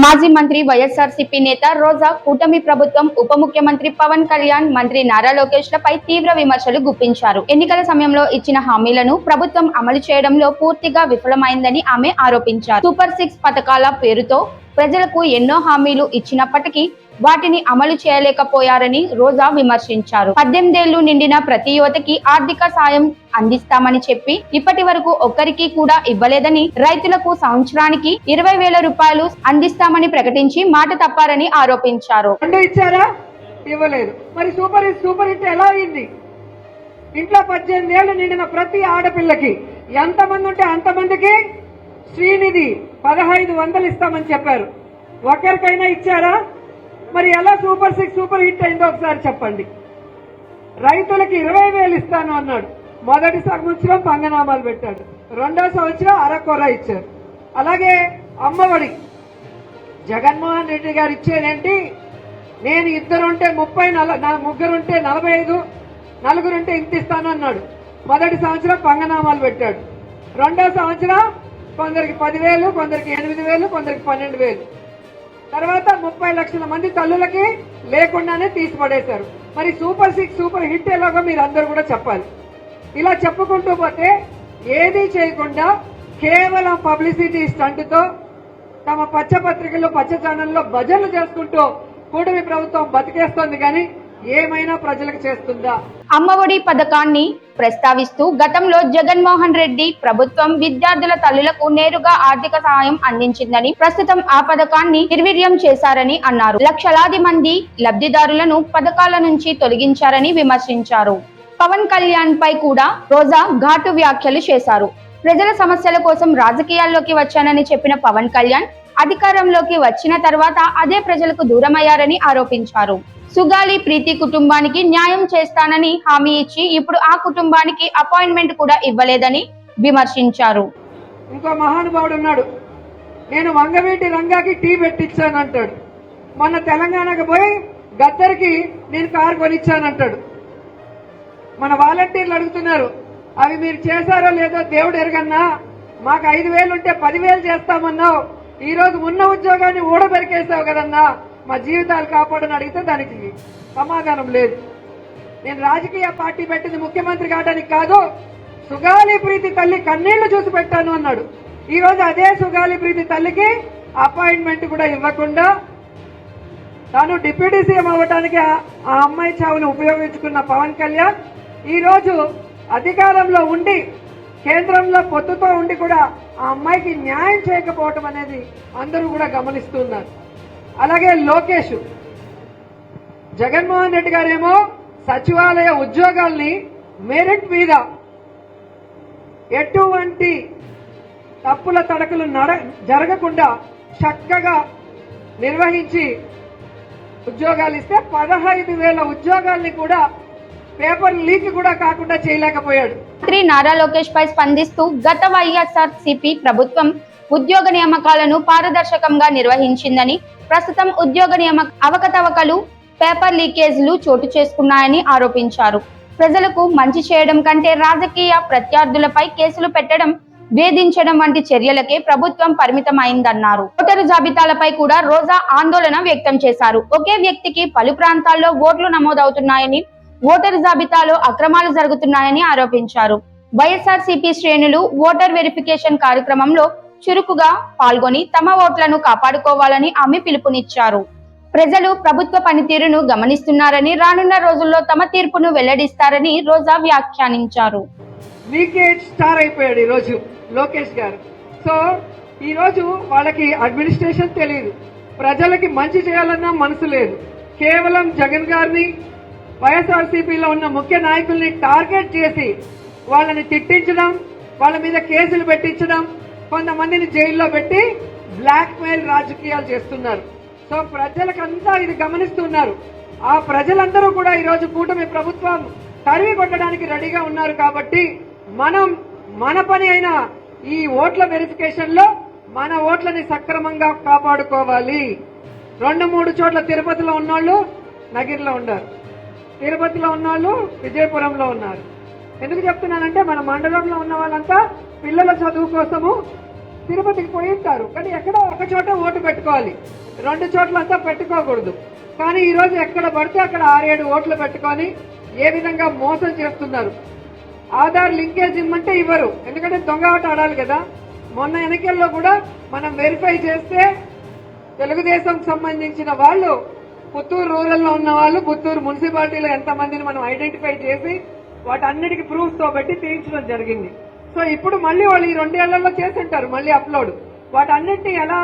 మాజీ మంత్రి వైఎస్ఆర్సీపీ నేత రోజా కూటమి ప్రభుత్వం ఉప ముఖ్యమంత్రి పవన్ కళ్యాణ్ మంత్రి నారా లోకేష్ లపై తీవ్ర విమర్శలు గుప్పించారు. ఎన్నికల సమయంలో ఇచ్చిన హామీలను ప్రభుత్వం అమలు చేయడంలో పూర్తిగా విఫలమైందని ఆమె ఆరోపించారు. సూపర్ 6 పథకాల పేరుతో ప్రజలకు ఎన్నో హామీలు ఇచ్చినప్పటికీ వాటిని అమలు చేయలేకపోయారని రోజా విమర్శించారు. 18 ఏళ్లు నిండిన ప్రతి యువతకి ఆర్థిక సాయం అందిస్తామని చెప్పి ఇప్పటి వరకు ఒక్కరికి కూడా ఇవ్వలేదని, రైతులకు సంవత్సరానికి 20,000 రూపాయలు అందిస్తామని ప్రకటించి మాట తప్పారని ఆరోపించారు. ఇవ్వలేదు. మరి సూపర్ హిట్ ఎలా అయింది? ఇంట్లో 18 ఏళ్లు నిండిన ప్రతి ఆడపిల్లకి ఎంతమంది ఉంటే అంతమందికి శ్రీనిధి 1500 ఇస్తామని చెప్పారు. ఒకరికైనా ఇచ్చారా? మరి ఎలా సూపర్ హిట్ అయిందో ఒకసారి చెప్పండి. రైతులకి 20,000 ఇస్తాను అన్నాడు. మొదటి సంవత్సరం పంగనామాలు పెట్టాడు, రెండో సంవత్సరం అరకొర ఇచ్చారు. అలాగే అమ్మఒడి జగన్మోహన్ రెడ్డి గారు ఇచ్చేదేంటి? నేను ఇద్దరుంటే 30, ముగ్గురుంటే 45, నలుగురుంటే ఇంత ఇస్తాను అన్నాడు. మొదటి సంవత్సరం పంగనామాలు పెట్టాడు, రెండో సంవత్సరం కొందరికి 10,000, కొందరికి 8,000, కొందరికి 12,000. తర్వాత 30 లక్షల మంది తల్లులకి లేకుండానే తీసిపడేశారు. మరి సూపర్ హిట్ ఎలాగో మీరు అందరూ కూడా చెప్పాలి. ఇలా చెప్పుకుంటూ పోతే ఏదీ చేయకుండా కేవలం పబ్లిసిటీ స్టంట్తో తమ పచ్చ పత్రికల్లో పచ్చ ఛానల్లో భజనలు చేసుకుంటూ కూటమి ప్రభుత్వం బతికేస్తోంది, కానీ ఏమైనా ప్రజలకు చేస్తుందా? అమ్మఒడి పథకాన్ని ప్రస్తావిస్తూ గతంలో జగన్మోహన్ రెడ్డి ప్రభుత్వం విద్యార్థుల తల్లులకు నేరుగా ఆర్థిక సహాయం అందించిందని, ప్రస్తుతం ఆ పథకాన్ని నిర్వీర్యం చేశారని అన్నారు. లక్షలాది మంది లబ్ధిదారులను పథకాల నుంచి తొలగించారని విమర్శించారు. పవన్ కళ్యాణ్ పై కూడా రోజా ఘాటు వ్యాఖ్యలు చేశారు. ప్రజల సమస్యల కోసం రాజకీయాల్లోకి వచ్చానని చెప్పిన పవన్ కళ్యాణ్ అధికారంలోకి వచ్చిన తర్వాత అదే ప్రజలకు దూరమయ్యారని ఆరోపించారు. సుగాలి ప్రీతి కుటుంబానికి న్యాయం చేస్తానని హామీ ఇచ్చి ఇప్పుడు ఆ కుటుంబానికి అపాయింట్మెంట్ కూడా ఇవ్వలేదని విమర్శించారు. ఇంకో మహానుభావుడు ఉన్నాడు, నేను వంగవీటి రంగాకి టీ పెట్టించానంటాడు. మొన్న తెలంగాణకు పోయి గద్దరికి నేను కారు కొనిచ్చానంటాడు. మన వాలంటీర్లు అడుగుతున్నారు, అవి మీరు చేశారో లేదో దేవుడు ఎరగన్నా, మాకు 5,000 ఉంటే 10,000 చేస్తామన్నావు, ఈ రోజు ఉన్న ఉద్యోగాన్ని ఊడబెరికేసావు కదన్నా, మా జీవితాలు కాపాడని అడిగితే దానికి సమాధానం లేదు. నేను రాజకీయ పార్టీ పెట్టింది ముఖ్యమంత్రి కావడానికి కాదు, సుగాలి ప్రీతి తల్లి కన్నీళ్లు చూసి పెట్టాను అన్నాడు. ఈ రోజు అదే సుగాలి ప్రీతి తల్లికి అపాయింట్మెంట్ కూడా ఇవ్వకుండా తాను డిప్యూటీ సీఎం అవ్వడానికి ఆ అమ్మాయి చావును ఉపయోగించుకున్న పవన్ కళ్యాణ్ ఈ రోజు అధికారంలో ఉండి కేంద్రంలో పొత్తుతో ఉండి కూడా ఆ అమ్మాయికి న్యాయం చేయకపోవటం అనేది అందరూ కూడా గమనిస్తున్నారు. అలాగే లోకేష్, జగన్మోహన్ రెడ్డి గారేమో సచివాలయ ఉద్యోగాల్ని మెరిట్ మీద ఎటువంటి తప్పుల తడకలు జరగకుండా చక్కగా నిర్వహించి ఉద్యోగాలు ఇస్తే 15,000 ఉద్యోగాల్ని కూడా పేపర్ లీక్ కూడా కాకుండా చేయలేకపోయాడు. మంత్రి నారా లోకేష్ పై స్పందిస్తూ గత వైఎస్ఆర్సీపీ ప్రభుత్వం ఉద్యోగ నియామకాలను పారదర్శకంగా నిర్వహించిందని, ప్రస్తుతం ఉద్యోగ నియామక అవకతవకలు, పేపర్ లీకేజ్లు చోటు చేసుకున్నాయని ఆరోపించారు. ప్రజలకు మంచి చేయడం కంటే రాజకీయ ప్రత్యర్థులపై కేసులు పెట్టడం, వేధించడం వంటి చర్యలకే ప్రభుత్వం పరిమితమైందన్నారు. ఓటరు జాబితాలపై కూడా రోజా ఆందోళన వ్యక్తం చేశారు. ఒకే వ్యక్తికి పలు ప్రాంతాల్లో ఓట్లు నమోదవుతున్నాయని, ఓటరు జాబితాలో అక్రమాలు జరుగుతున్నాయని ఆరోపించారు. వైఎస్ఆర్సీపీ శ్రేణులు ఓటర్ వెరిఫికేషన్ కార్యక్రమంలో చురుకుగా పాల్గొని తమ ఓట్లను కాపాడుకోవాలని ఆమె పిలుపునిచ్చారు. ప్రజలు ప్రభుత్వ పనితీరును గమనిస్తున్నారని, రానున్న రోజుల్లో తమ తీర్పును వెల్లడిస్తారని రోజా వ్యాఖ్యానించారు. లీకేజ్ స్టార్ అయిపోయాడు ఈరోజు లోకేష్ గారు. సో ఈరోజు వాళ్ళకి అడ్మినిస్ట్రేషన్ తెలియదు, ప్రజలకి మంచి చేయాలన్నా మనసు లేదు. కేవలం జగన్ గారిని, వైఎస్ఆర్సీపీలో ఉన్న ముఖ్య నాయకుల్ని టార్గెట్ చేసి వాళ్ళని తిట్టించడం, వాళ్ళ మీద కేసులు పెట్టించడం, కొంతమందిని జైల్లో పెట్టి బ్లాక్ మెయిల్ రాజకీయాలు చేస్తున్నారు. సో ప్రజలకంతా ఇది గమనిస్తున్నారు. ఆ ప్రజలందరూ కూడా ఈరోజు కూటమి ప్రభుత్వం తరిమి కొట్టడానికి రెడీగా ఉన్నారు. కాబట్టి మనం మన పని అయిన ఈ ఓట్ల వెరిఫికేషన్ లో మన ఓట్లని సక్రమంగా కాపాడుకోవాలి. 2-3 చోట్ల తిరుపతిలో ఉన్నోళ్ళు నగిరిలో ఉన్నారు, తిరుపతిలో ఉన్నోళ్ళు విజయపురంలో ఉన్నారు. ఎందుకు చెప్తున్నానంటే మన మండలంలో ఉన్న వాళ్ళంతా పిల్లల చదువు కోసము తిరుపతికి పోయి ఉంటారు, కానీ ఎక్కడో ఒక చోట ఓటు పెట్టుకోవాలి, 2 చోట్లంతా పెట్టుకోకూడదు. కానీ ఈ రోజు ఎక్కడ పడితే అక్కడ 6-7 ఓట్లు పెట్టుకొని ఏ విధంగా మోసం చేస్తున్నారు. ఆధార్ లింకేజ్ ఇమ్మంటే ఇవ్వరు, ఎందుకంటే దొంగ ఆట ఆడాలి కదా. మొన్న ఎన్నికల్లో కూడా మనం వెరిఫై చేస్తే తెలుగుదేశంకి సంబంధించిన వాళ్ళు, పుత్తూరు రూరల్లో ఉన్న వాళ్ళు, పుత్తూరు మున్సిపాలిటీలో ఎంతమందిని మనం ఐడెంటిఫై చేసి వాటన్నిటికీ ప్రూఫ్స్ తో పెట్టి తీయించడం జరిగింది. సో ఇప్పుడు మళ్ళీ వాళ్ళు ఈ 2 ఏళ్లలో చేసి ఉంటారు మళ్ళీ అప్లోడ్. వాటన్నిటిని ఎలా